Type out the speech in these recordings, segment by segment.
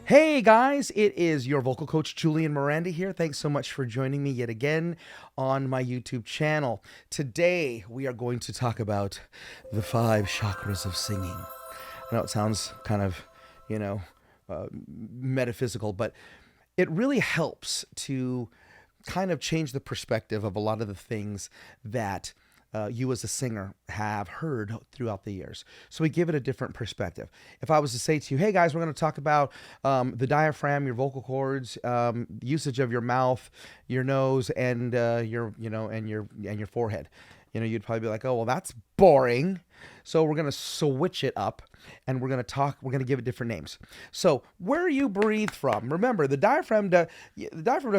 Hey guys, it is your vocal coach Julian Miranda here. Thanks so much for joining me yet again on my YouTube channel. Today we are going to talk about the 5 chakras of singing. I know it sounds kind of, metaphysical, but it really helps to kind of change the perspective of a lot of the things that you as a singer have heard throughout the years. So we give it a different perspective. If I was to say to you, hey guys, we're going to talk about the diaphragm, your vocal cords, usage of your mouth, your nose, and your forehead. You'd probably be like, oh, well, that's boring. So we're going to switch it up and we're going to give it different names. So where you breathe from, remember the diaphragm doesn't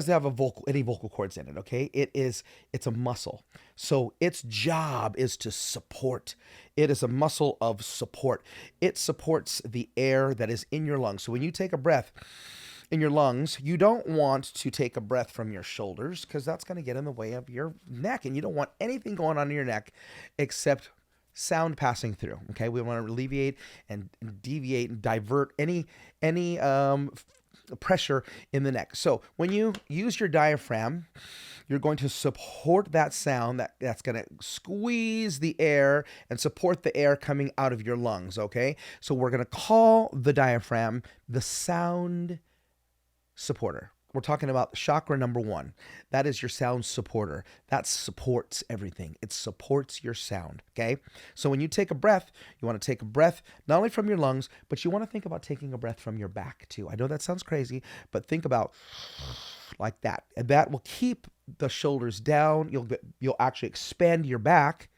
have any vocal cords in it. Okay. It's a muscle. So its job is to support. It is a muscle of support. It supports the air that is in your lungs. So when you take a breath in your lungs, you don't want to take a breath from your shoulders because that's going to get in the way of your neck, and you don't want anything going on in your neck except sound passing through. Okay, we want to alleviate and deviate and divert any pressure in the neck. So when you use your diaphragm, you're going to support that sound that's going to squeeze the air and support the air coming out of your lungs. Okay, so we're going to call the diaphragm the sound supporter. We're talking about chakra number 1. That is your sound supporter. That supports everything. It supports your sound. Okay. So when you take a breath, you want to take a breath not only from your lungs, but you want to think about taking a breath from your back too. I know that sounds crazy, but think about like that. And that will keep the shoulders down. You'll actually expand your back.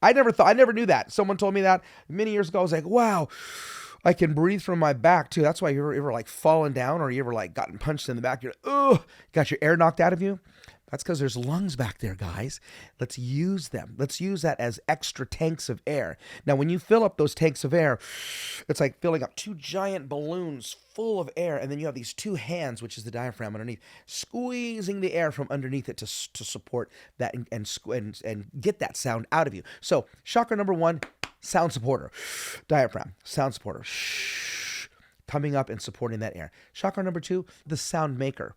I never knew that. Someone told me that many years ago. I was like, wow, I can breathe from my back too. That's why you ever like fallen down or you ever like gotten punched in the back. You're got your air knocked out of you. That's because there's lungs back there, guys. Let's use them. Let's use that as extra tanks of air. Now, when you fill up those tanks of air, it's like filling up 2 giant balloons full of air, and then you have these 2 hands, which is the diaphragm underneath, squeezing the air from underneath it to support that and get that sound out of you. So, chakra number 1. Sound supporter, diaphragm, sound supporter, coming up and supporting that air. Chakra number 2, the sound maker.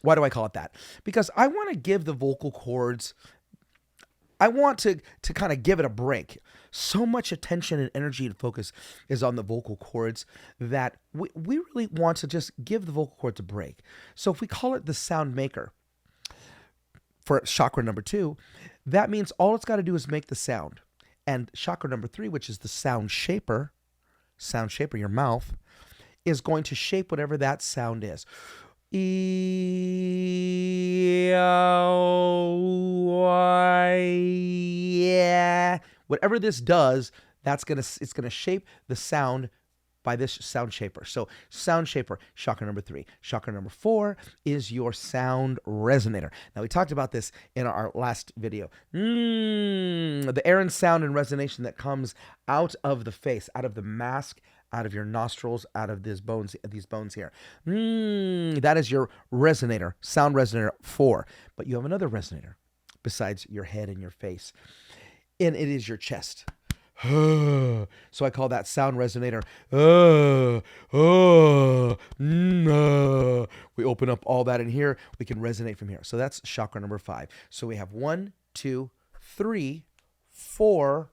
Why do I call it that? Because I want to give the vocal cords, I want to kind of give it a break. So much attention and energy and focus is on the vocal cords that we really want to just give the vocal cords a break. So if we call it the sound maker for chakra number 2, that means all it's got to do is make the sound. And chakra number 3, which is the sound shaper, your mouth, is going to shape whatever that sound is. Yeah. Whatever this does, it's gonna shape the sound by this sound shaper. So sound shaper, chakra number 3. Chakra number 4 is your sound resonator. Now we talked about this in our last video. The air and sound and resonation that comes out of the face, out of the mask, out of your nostrils, out of these bones here. That is your resonator, sound resonator 4. But you have another resonator besides your head and your face, and it is your chest. So I call that sound resonator. We open up all that in here. We can resonate from here. So that's chakra number 5. So we have 1, 2, 3, 4,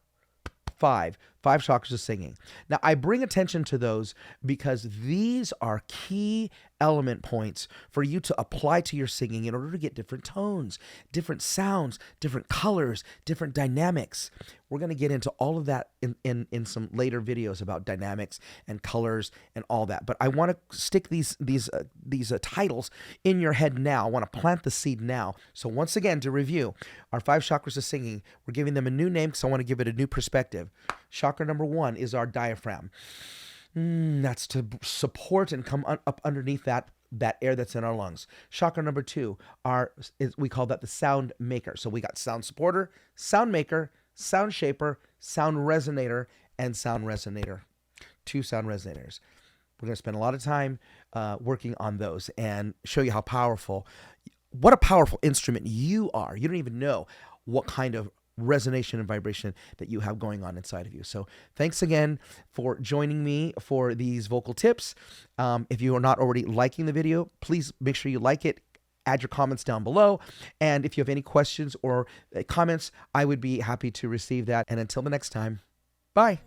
5 chakras of singing. Now, I bring attention to those because these are key element points for you to apply to your singing in order to get different tones, different sounds, different colors, different dynamics. We're going to get into all of that in some later videos about dynamics and colors and all that. But I want to stick these titles in your head now. I want to plant the seed now. So once again, to review, our 5 chakras of singing, we're giving them a new name because I want to give it a new perspective. Chakra number 1 is our diaphragm. That's to support and come up underneath that air that's in our lungs. Chakra number 2, we call that the sound maker. So we got sound supporter, sound maker, sound shaper, sound resonator, and sound resonator. 2 sound resonators. We're going to spend a lot of time working on those and show you what a powerful instrument you are. You don't even know what kind of resonation and vibration that you have going on inside of you. So thanks again for joining me for these vocal tips. If you are not already liking the video, please make sure you like it. Add your comments down below. And if you have any questions or comments, I would be happy to receive that. And until the next time, bye.